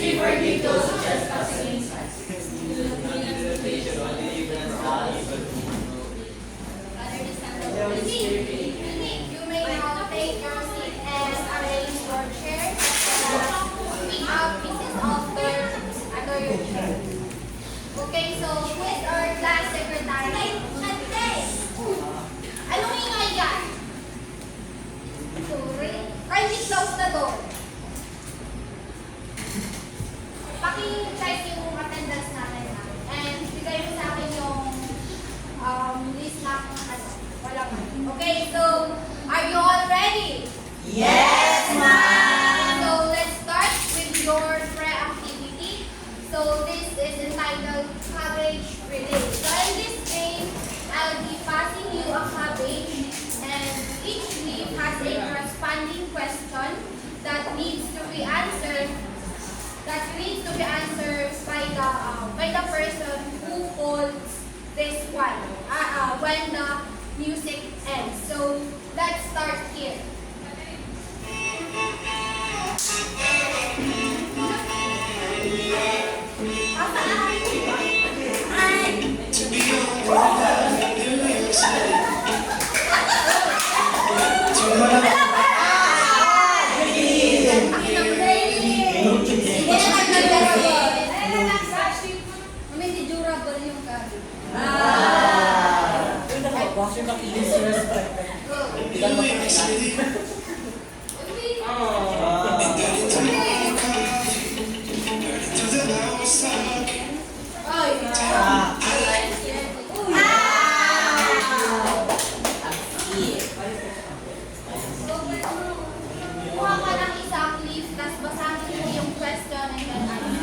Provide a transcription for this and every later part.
You may now take your seat and arrange your chairs picking up pieces of dirt under your chair. Okay, so who is our class secretary? Anong ingay yan? Sorry. Kindly close the door. Paki-check yung attendance natin ha. And bigay mo sa akin yung list na ano. Wala pa. Okay, so are you all ready? Yes, ma'am! So let's start with your pre-activity. So this is entitled Cabbage Relay. So in this game, I'll be passing you a cabbage and each leaf has a corresponding question that needs to be answered by the person who holds this one when the music ends. So let's start here. Kuha ka ng isang leaf, tapos basahin mo yung question and then answer.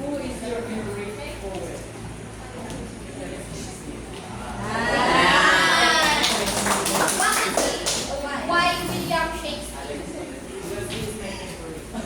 Who is your favorite poet? Why William Shakespeare? Because he's my favorite.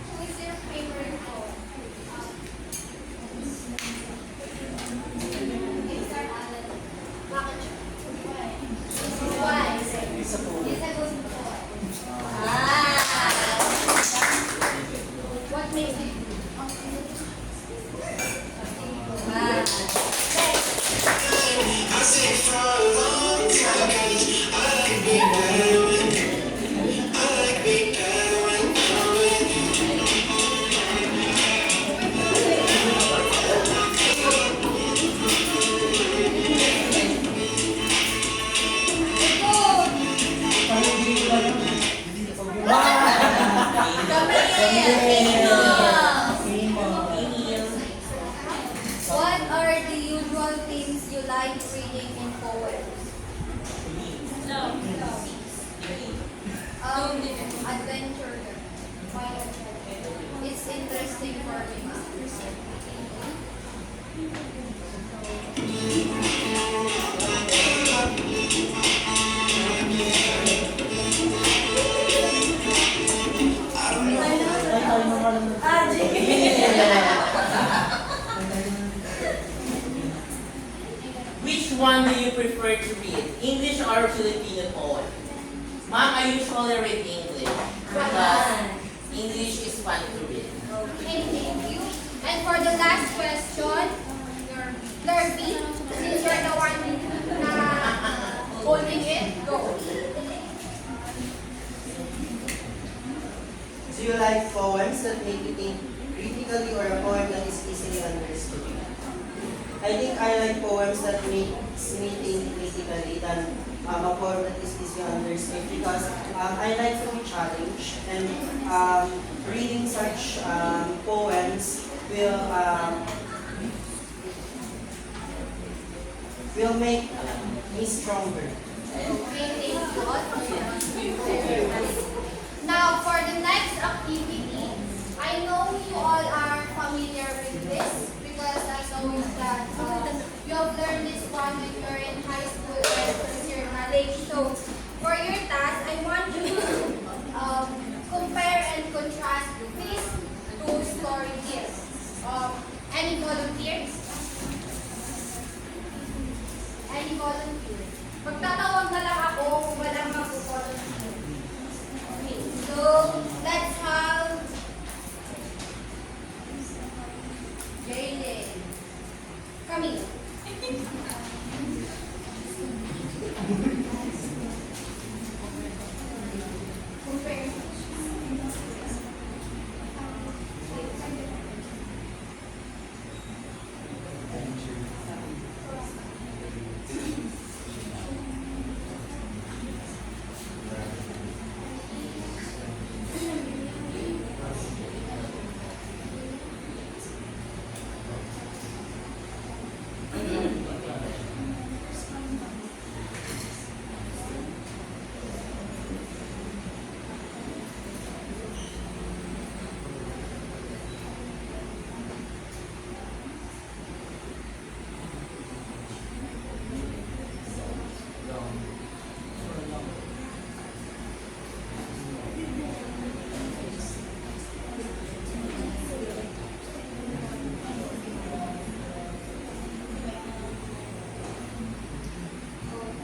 Who is your favorite poet? Sir Alan. Bakit siya? Why? He's a good poet. What makes it good? What are the usual things you like reading in poems? Adventure. It's interesting for me. Which one do you prefer to read? English or Filipino poem? Ma'am, I usually read English because English is fun to read. Okay, thank you. And for the last question, Lerby, since you're the one holding it, go. Do you like poems that make you think critically or a poem that is easily understood? I think I like poems that makes me think critically than a poem that is easily understood because I like to be challenged and reading such poems will make Miss Stronger. Okay, thank you all for your Now, for the next activity, I know you all are familiar with this because I know that you have learned this one when you're in high school and first year college. So, for your task, I want you to compare and contrast these two stories here. Any volunteers? Any volunteers? Magtatawag na lang ako kung walang mag-volunteer. Okay, so let's have Jaylen. Camille. Compare.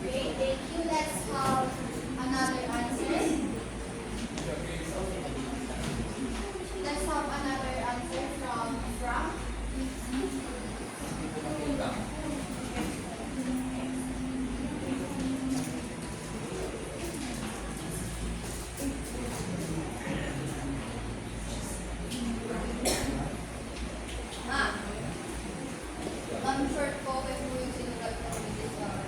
Okay, thank you. Let's have another answer. Let's have another answer from Frank. Ah, one short poem po yung sinulat ko this hour.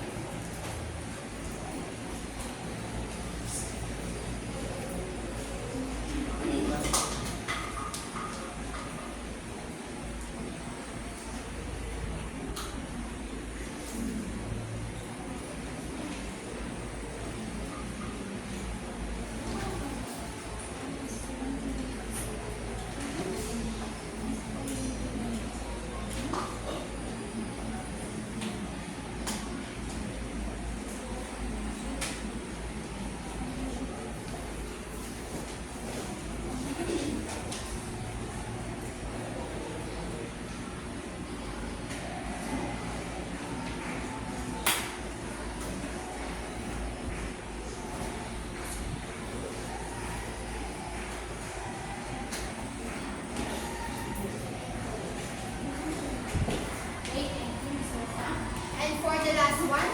Okay, thank you, Mr. Frank. And for the last one,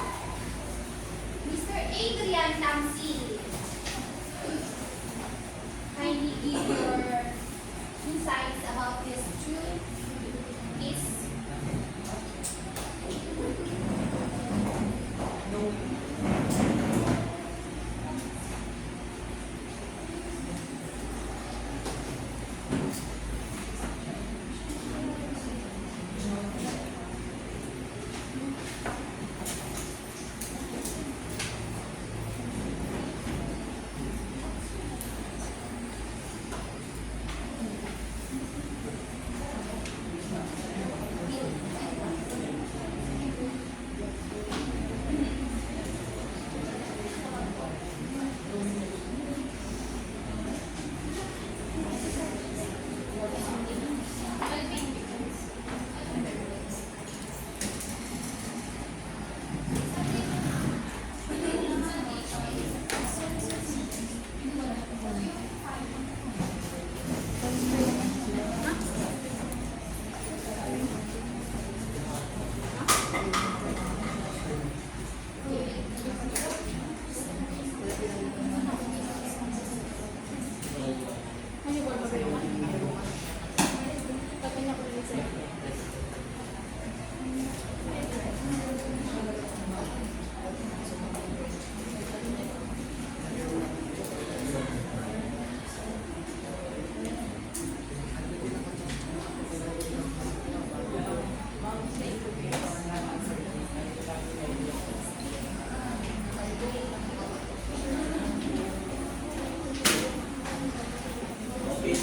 Mr. Adrian Tamsi. Kindly give your insights about this true is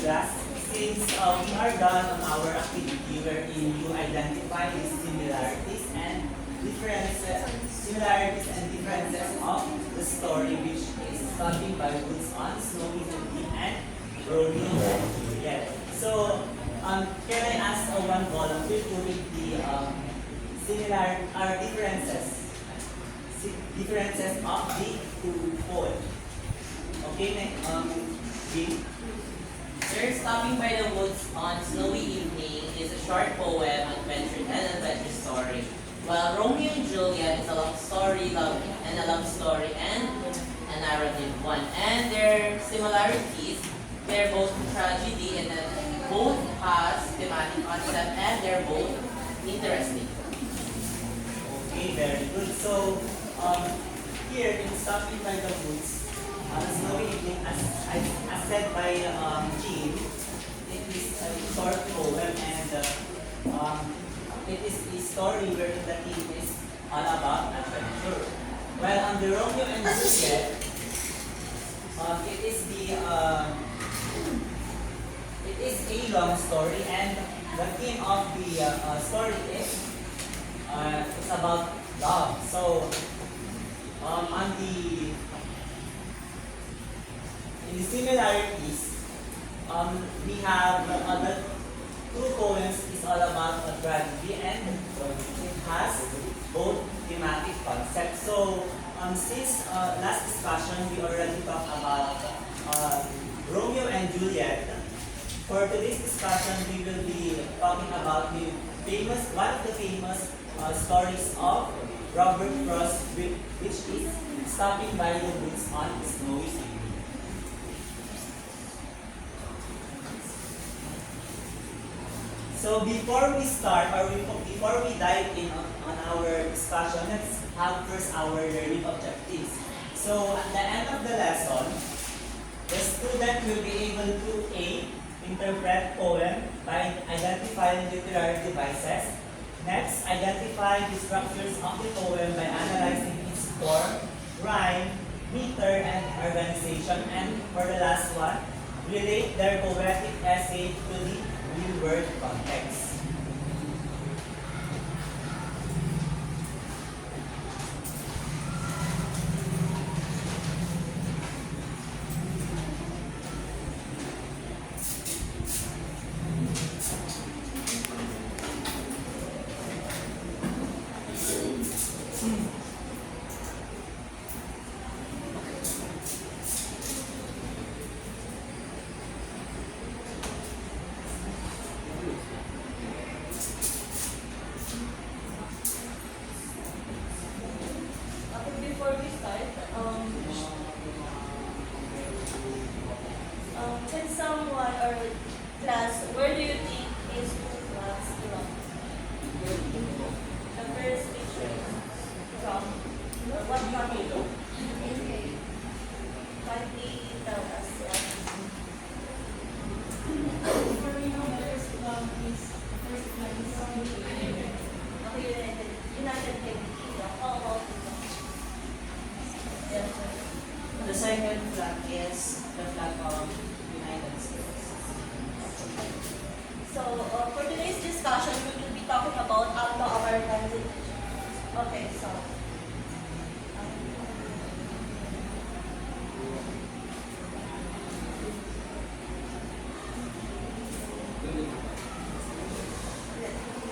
class, since we are done on our activity wherein you identify the similarities and differences of the story, which is starting by Woods on Snowy and Romeo and Juliet. So, can I ask one volunteer to read the differences of the two poems? Okay, next, Jim. Sir, Stopping by the Woods on Snowy Evening is a short poem, adventure story. While Romeo and Juliet is a love story, and a narrative one. And their similarities, they're both tragedy and both has thematic concept and they're both interesting. Okay, very good. So, here in Stopping by the Woods, Snowy Evening, as said by Jean, it is a short poem and it is a story wherein the theme is all about adventure. While on the Romeo and Juliet, it is a long story and the theme of the story is it's about love. So, in the similarities, we have the two poems is all about a tragedy and it has both thematic concepts. So, since last discussion, we already talked about Romeo and Juliet. For today's discussion, we will be talking about one of the famous stories of Robert Frost, which is Stopping by the Woods on Snowy Evening. So before we start, or before we dive in on our discussion, let's have first our learning objectives. So at the end of the lesson, the student will be able to A, interpret poem by identifying literary devices. Next, identify the structures of the poem by analyzing its form, rhyme, meter, and organization. And for the last one, relate their poetic essay to the real world context. Before we start, can someone or class, where do you think is class from? The first picture is from what country? Kindly tell us. Okay, United Kingdom. How about The second flag is the flag of United States. So, for today's discussion, we will be talking about Anglo-American literature. Okay, so.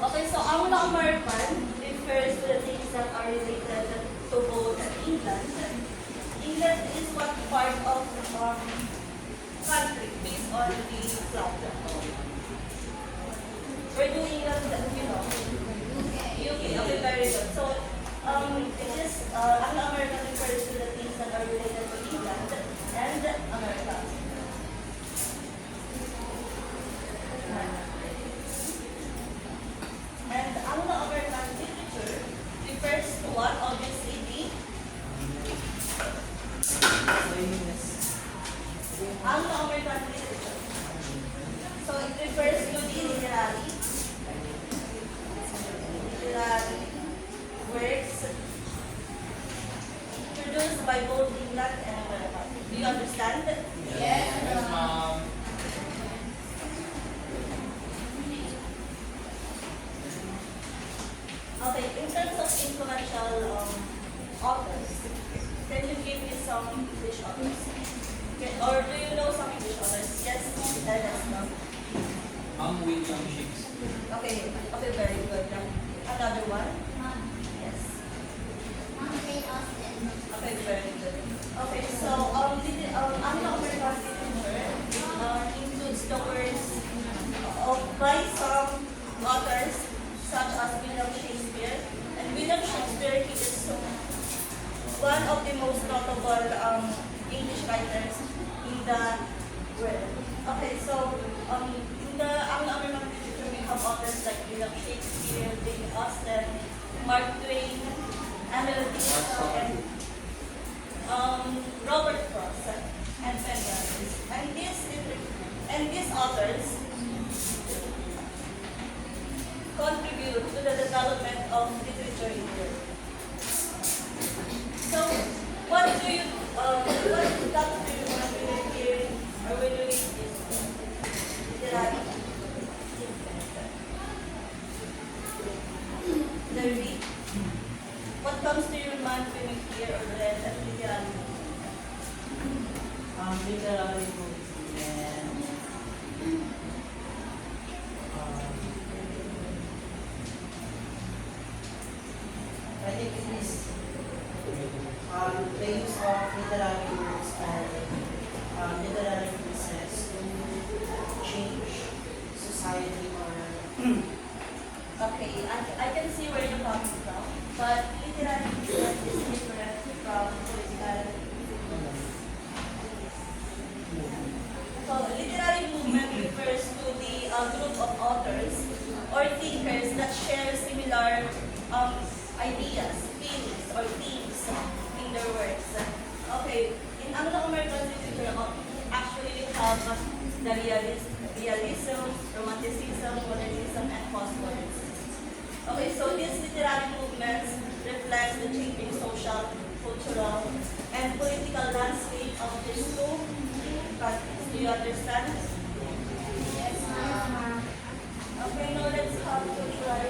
Okay, so Anglo-American refers to the things that are related to both England. England is what part of country based on the flag. Where do England, UK, okay, very good. So, it is, Anglo-American refers to the things that are related to England and America. And Anglo-American literature refers to what? Obviously, the Anglo-American literature. So it refers to the literary works produced by both England and America. Do you understand? Yes, ma'am. Okay, in terms of influential authors, can you give me some English authors? Okay, or do you know some English authors? Yes, let's know. William Shakespeare. Okay, okay, very good. Another one? Yes. Okay, very good. Okay, so Anglo-American literature includes the words of by some authors such as William Shakespeare. And William Shakespeare, he is one of the most notable English writers in the world. Okay, so in the Anglo-American literature, we have authors like William Shakespeare, Jane Austen, Mark Twain, Emily Dickinson, and Robert Frost, and many others. And these authors contribute to the development of literature in Europe. So, what do you when you hear or when you read this? Literary. Literary. What comes to your mind when you hear or read a literary? Literary books and I think it is the use of literary works and literary pieces to change society or Okay, I can see where you're coming from, but literary movement is different from political. So literary movement refers to the group of authors or thinkers that share similar ideas, feelings, or themes in their works. Okay, in Anglo-American literature, actually we have the realism, romanticism, modernism, and postmodernism. Okay, so these literary movements reflect the changing social, cultural, and political landscape of these two countries. Do you understand? Yes, ma'am. Okay, now let's have to try.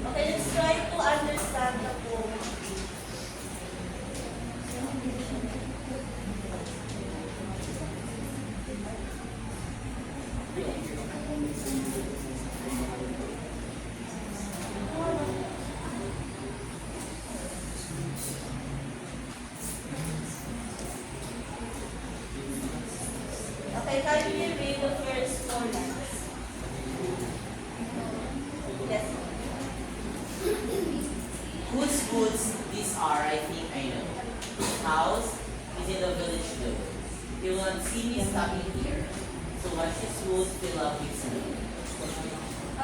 Okay, let's try to understand the poem. Okay, can you read the first four lines? Yes. Whose woods these are, I think I know. His house is in the village though. You will not see me stopping here. So watch his woods fill up with snow.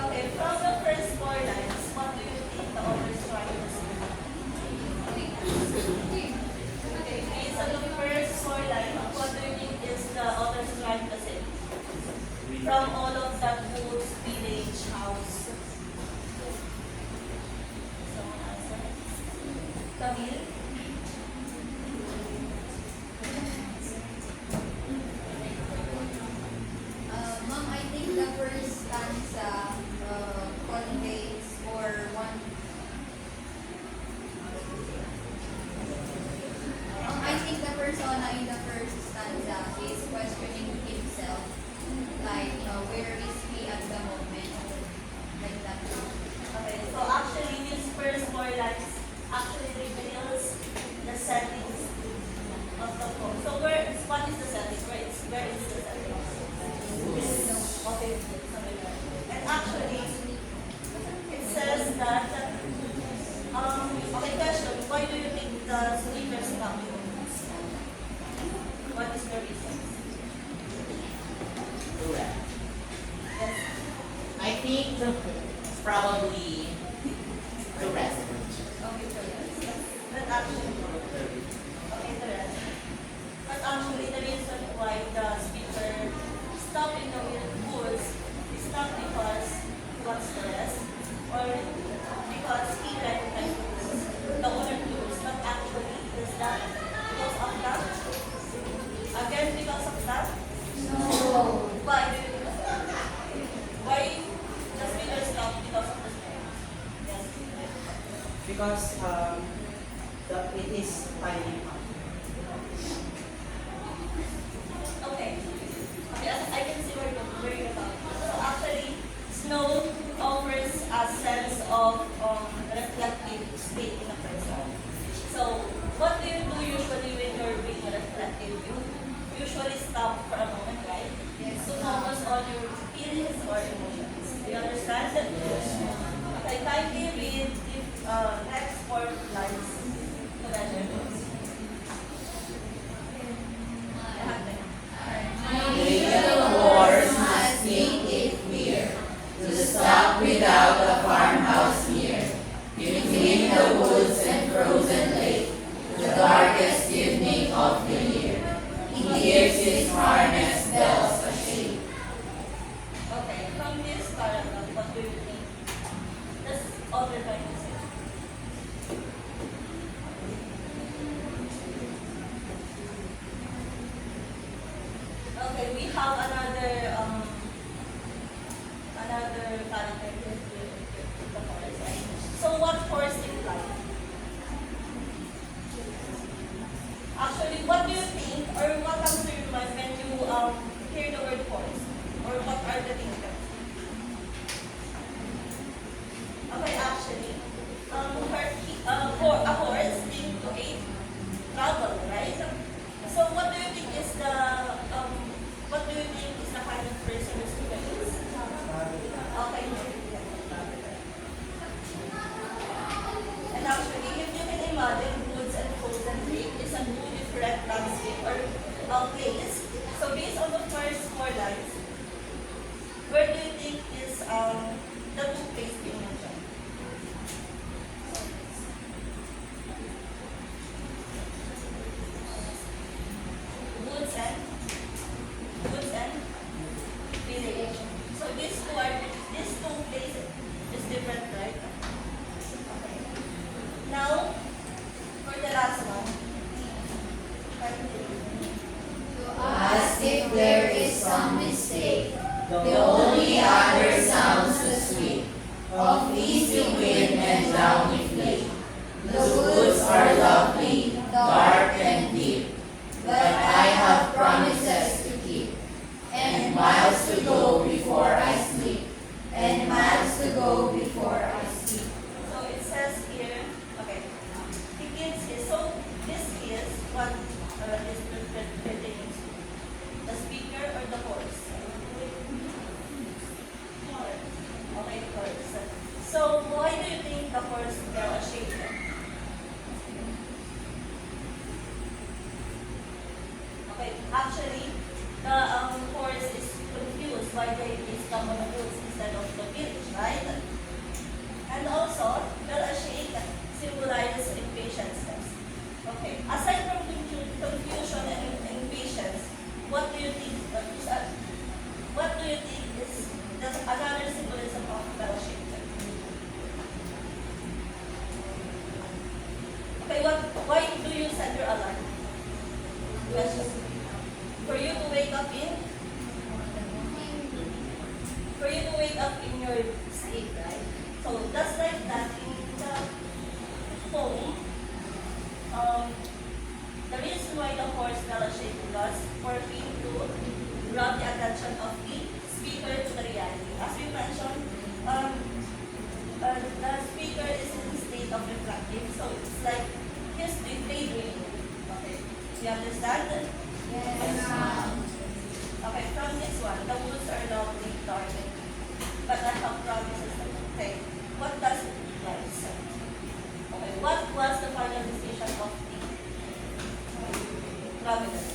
Okay, from the first four lines, what do you think the author is trying to say? Okay, based on the first four lines, what do you think is the author is trying to say? From all of that woods, village, house. Someone answer? Camille? Ma'am, I think the first stanza conveys or one. I think the persona in the first stanza is questioning himself, like where is he at the moment, like that. Okay, so actually these first four lines actually reveals the settings of the poem. So what is the setting? Where is the setting? Okay, sorry. And actually, it says that, okay, question, why do you think the sleepers come? What is the reason? Correct. Yes. I think probably the rest. Okay, so yes. But actually, okay, the rest. But actually, the reason why the speaker stopped in the woods is not because he wants to rest or because he recognized the owner clues, but actually is that because of that? Again, because of that? No. Why? because it is piling up. Okay. Okay, I can see where you're about. So actually, snow offers a sense of reflective state in a person. So what do you do usually when you're being reflective? You usually stop for a moment, right? Yes. To focus on your feelings or emotions. Do you understand that? Yes. Okay, kindly read the next 4 lines together. Little horse must think it clear to stop without a farmhouse near. Between the woods and frozen lake, the darkest evening of the year, he hears his harness bells a shake. Okay, from this paragraph, what do you think? That's all we're going to say. Okay, we have another character here, the horse, right? So what horse implies? Actually, what do you think, or what comes to your mind when you hear the word horse? Or what are the things that? Okay, actually, for a horse needs to aid travel, right? So what do you think is the kind of person who's doing this? Okay. And actually, if you can imagine woods and frozen lake is a two different landscape or place. So based on the first 4 lines, where do you think is the two places being mentioned? Woods and village. So these two places is different, right? Okay. Now, for the last one. As if there is some mistake, the only other sounds the sweet of easy wind and downy flake. The woods are lovely, dark and deep, but I have promises to keep, and miles to go before I sleep, and miles to go before I sleep. So it says here, okay, begins is, so this is what is pertaining to the speaker or the horse? Okay, horse. So why do you think the horse fell ashamed? Okay, actually, the horse is confused why they is come on the woods instead of the village, right? And also, the shake symbolizes impatience. Okay, aside from confusion and impatience, what do you think? What do you think is another symbolism of fellowship? Okay, why do you set your alarm? Question. For you to wake up in your sleep, right? So just like that in the poem, the reason why the horse fellowship was for him to draw the attention of the speaker to the reality. As we mentioned, the speaker is in a state of reflective, so it's like he's daydreaming. Okay, you understand? Yes, ma'am. Okay, from this one, the woods are lovely, dark, but I have promises to take. What does it imply? Okay, what was the final decision of the providence?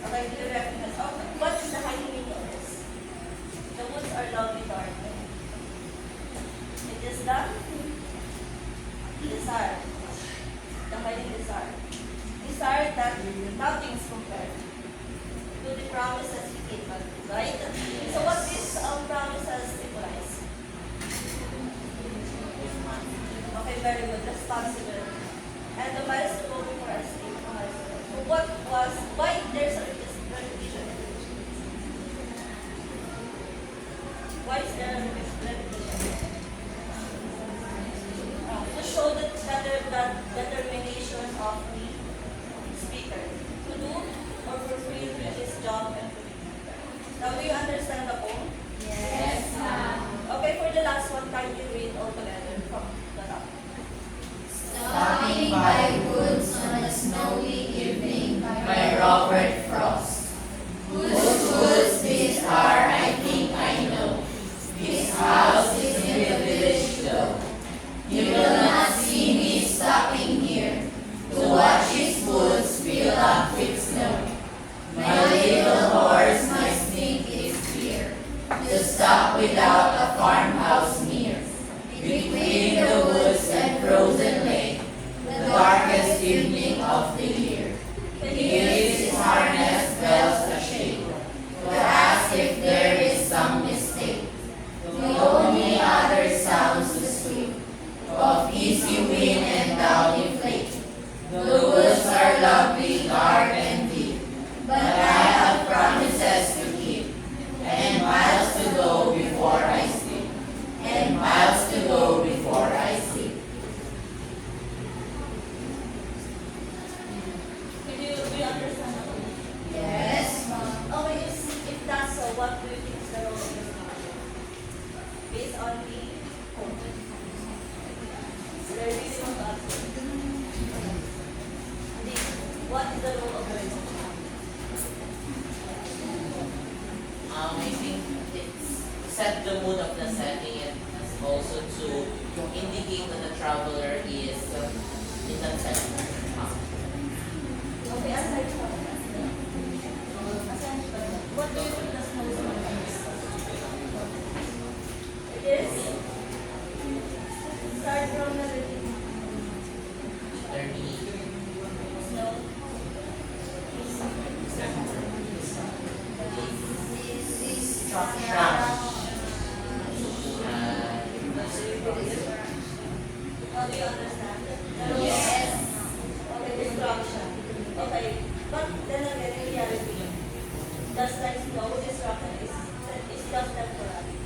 Okay, do you recognize? Okay, what is the hiding meaning of this? The woods are lovely, dark. It is the desire. The hiding desire. Desire that nothing is compared to the promises he gave us, right? So what these promises symbolize? Okay, very good. Responsibility. And the miles to go before us. So why there's a repetition? Why is there a repetition? farmhouse near. Between the woods and frozen lake, the darkest evening of the year. He gives his harness bells a shake, to ask if there is some mistake. The only other sounds the squeak of easy wind and downy flake. The woods are lovely, dark and deep, but I have promises to keep, and miles to go before I sleep, and miles to go before I sleep. Do you understand? Yes, Mom. Okay, if that's so, what do you think is the role of the scholar? Based on the code. There really want to answer. What is the role of the scholar? I think it's set the mood of the setting and also to indicate that the traveler is in that setting. Okay, aside from that, what do you think the snow is? It is? Start from the beginning. 30. Snow. How do you understand? Yes. Okay, destruction. Okay, but then again, in reality, just like snow, destruction is just temporary.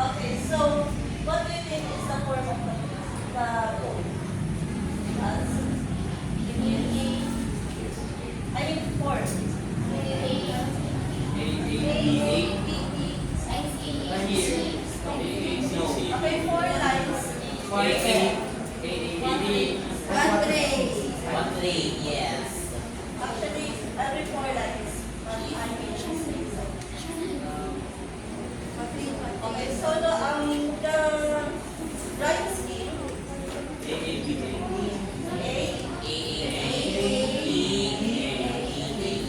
Okay, so what do you think is the form of the code? Community. I mean form. Okay, 4 lines. One three, yes. Actually, every 4 lines. But I mean, okay, so the right scheme. A,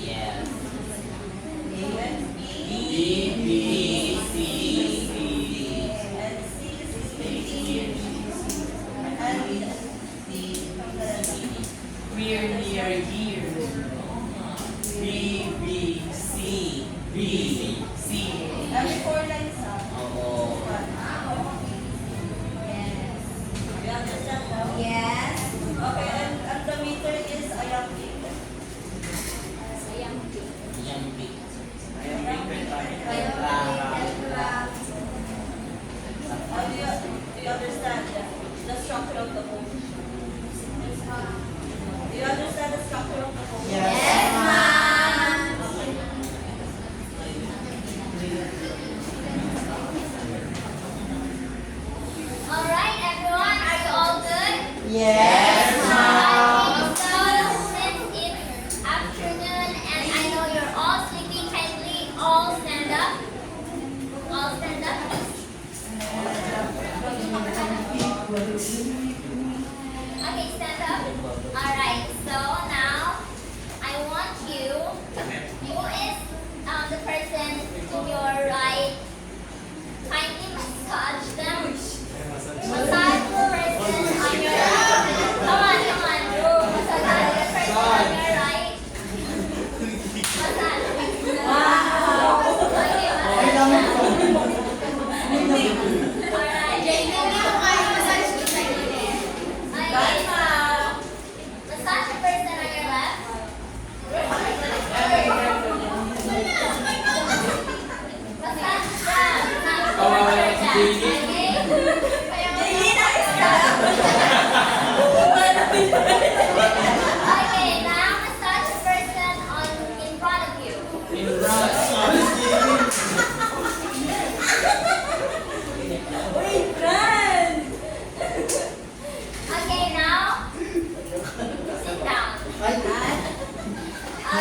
Yes. then B, and C is B, and D from the We're near here. B, B, C, B, C. every 4 lines. Oo. You understand now? Yes. Okay, and the meter is a young pig. Yang big. How do you understand the structure of the code? Do you understand the structure of the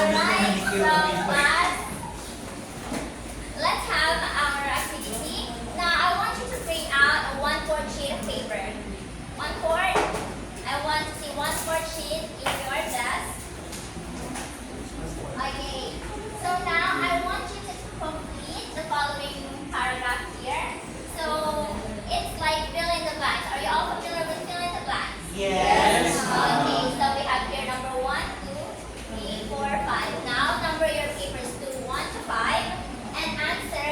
Alright, so class, let's have our activity. Now I want you to bring out a 1/4 sheet of paper. 1/4. I want to see 1/4 sheet in your desk. Okay. So now I want you to complete the following paragraph here. So it's like fill in the blanks. Are you all familiar with fill in the blanks? Yes. Okay, so we have here number 1, 2, 3, 4, 5. Now number your papers to 1 to 5 and answer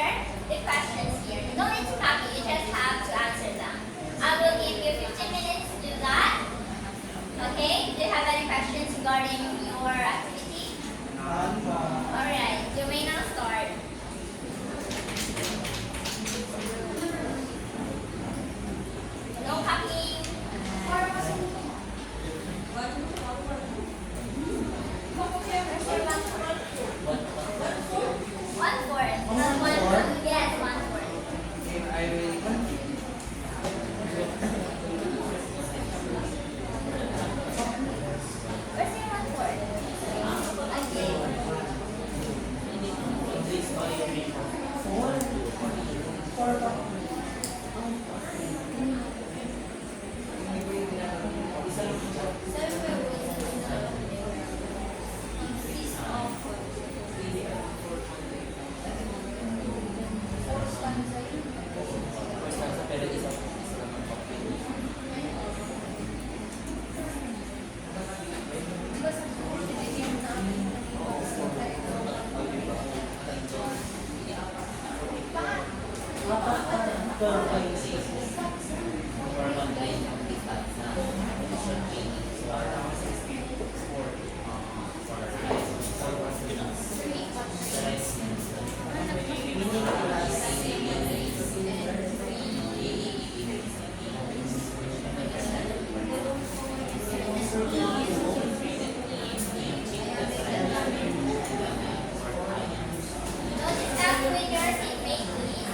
the questions here. You don't need to copy, you just have to answer them. I will give you 15 minutes to do that. Okay, do you have any questions regarding your activity? Alright, you may now start. No copying. One-fourth. Not one-fourth. Yes, 1/4. I will continue. Where's your 1/4? Okay. English story. Pero isa lang ang copy. Notice that with your seatmate, please.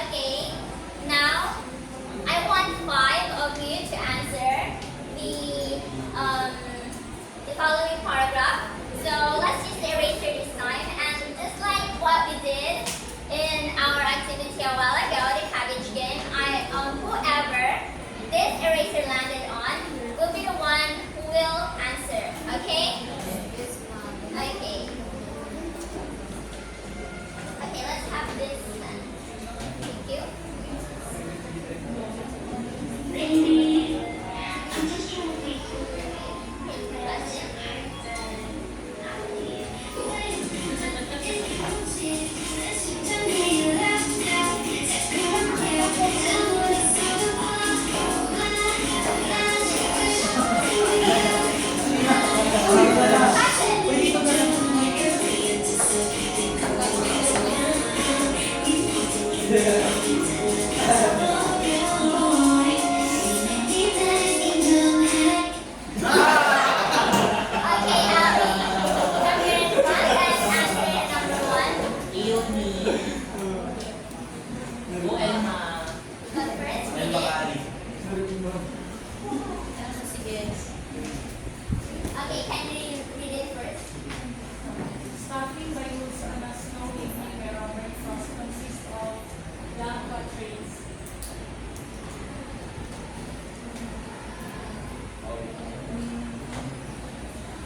Okay, now I want 5 of you to answer the following paragraph. So let's use the eraser this time, and just like what we did in our activity a while ago, the cabbage game, whoever this eraser landed on will be the one who will answer. Okay? Okay. Okay, let's have this then. Thank you. Okay, Ali. Come here in front and answer number 1. Ioni. Bu Elma. But first, Well, Bakari. sige. Okay, can you read it first? Stopping by woods on a snow evening where Robert Frost consists of Blanca trees.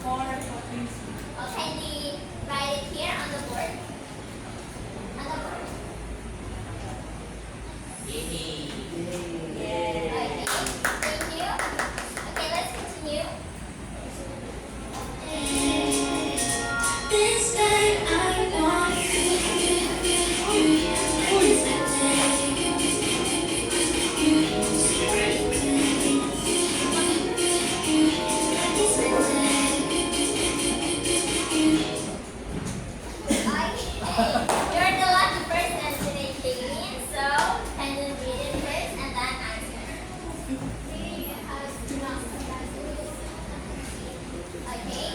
Four toppings. Oh, can you write it here on the board? On the board. Yay. Okay, thank you. Okay, let's continue. This time I want You're the lucky person today, Kayleen. So, can you read it first and then answer? Okay.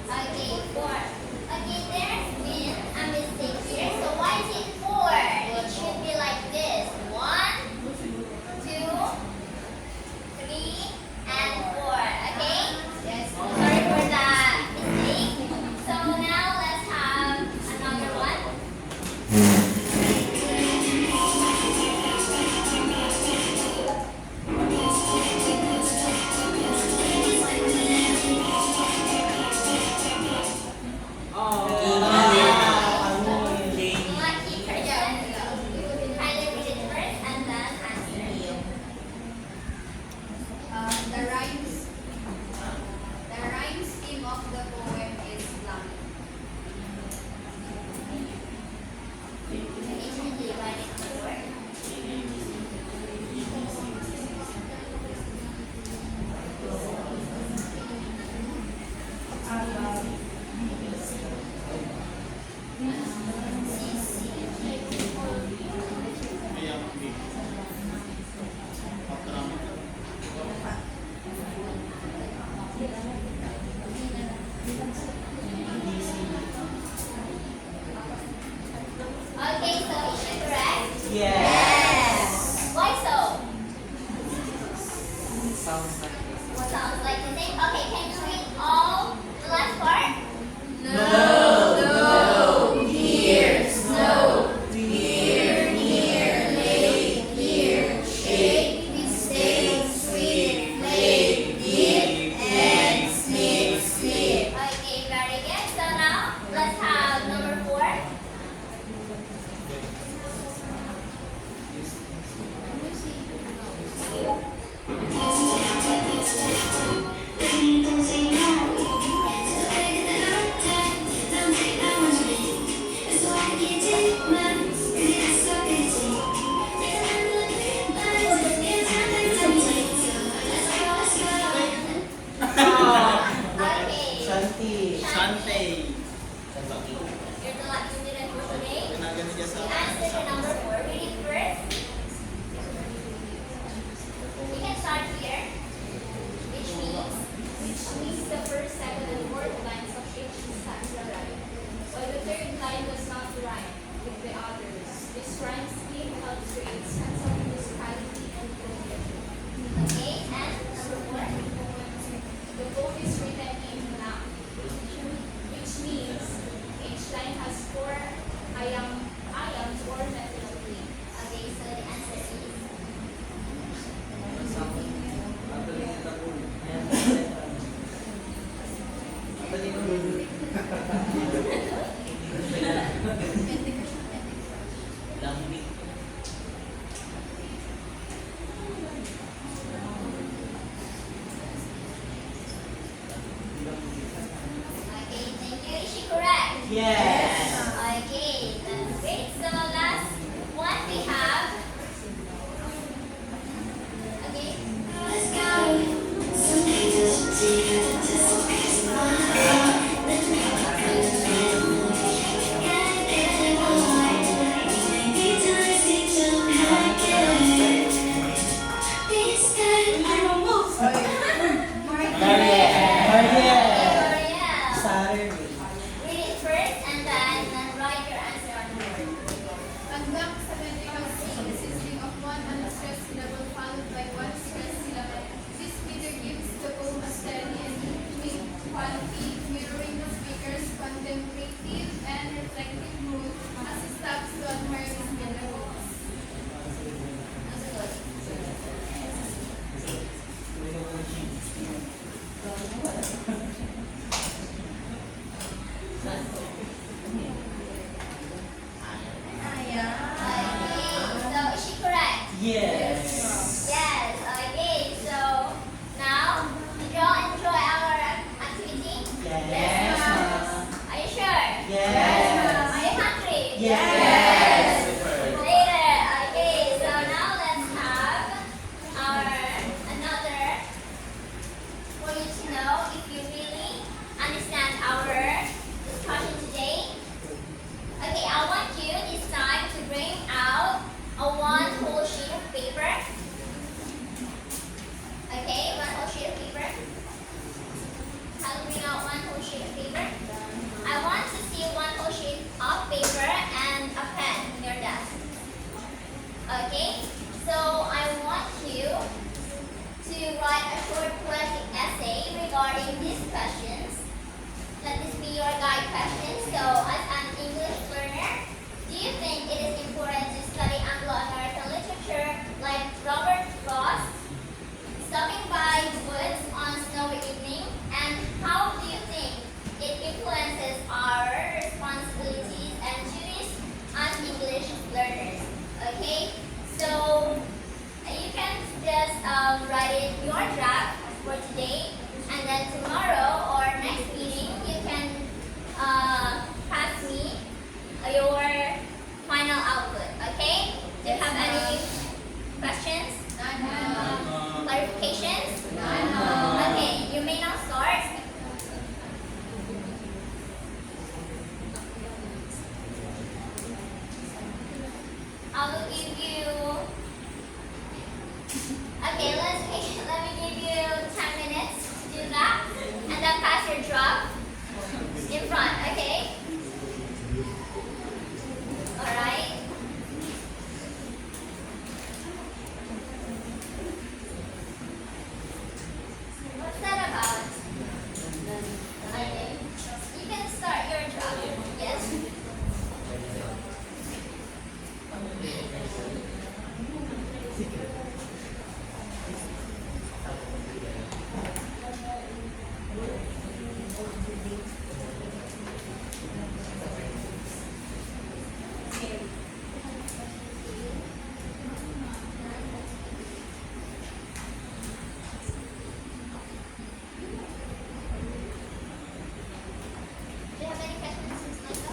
Okay, 4. Okay, there's been a mistake here. So why is it 4? It should be like this. 1, 2, 3, and 4. Okay? Yes. Sorry for the mistake. So now let's have another one. Lucky person. Kindly read it first and then answer. The rhyme scheme of the poem is blank. Okay, can you write it on the board? Okay, so is it correct? Yes. Why so? Sounds like this. Sounds like the same. Okay, can you read all the last part? Here, snow. Here, near, lake, here, shake, mistake, sweet, lake, dip, and snip, snip. Okay, very good. So now let's have number 4. Okay. Shanti. Shante. You're the lucky student for today. You answered the number 4. Read it first. Okay, let me give you 10 minutes to do that. And then pass your drum in front, okay? Alright. What's that about? Okay. You can start your drum. Yes. Do you have any questions, Ms. Lisa?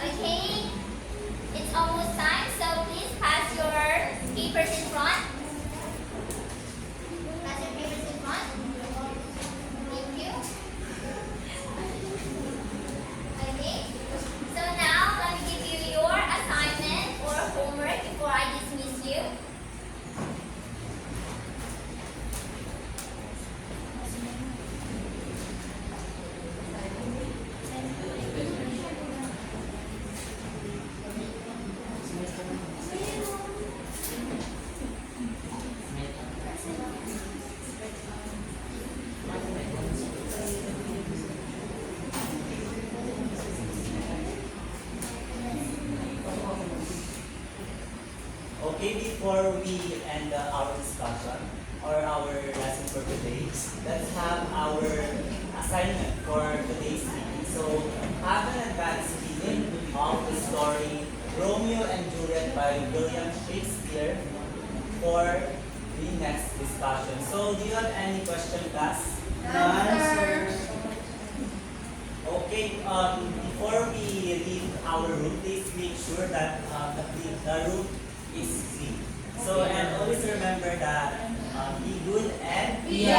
Okay, it's almost time, so please pass your papers in front. Pass your papers in front. Thank you. Okay, so now let me give you your assignment or homework before I dismiss you. Okay, before we end our discussion or our lesson for today, let's have our assignment for today's meeting. So, have an advanced reading of the story Romeo and Juliet by William Shakespeare for the next discussion. So, do you have any question, class? None, sir. Okay, before we leave our room, please make sure that the room is clean. So, and always remember that be good and Be a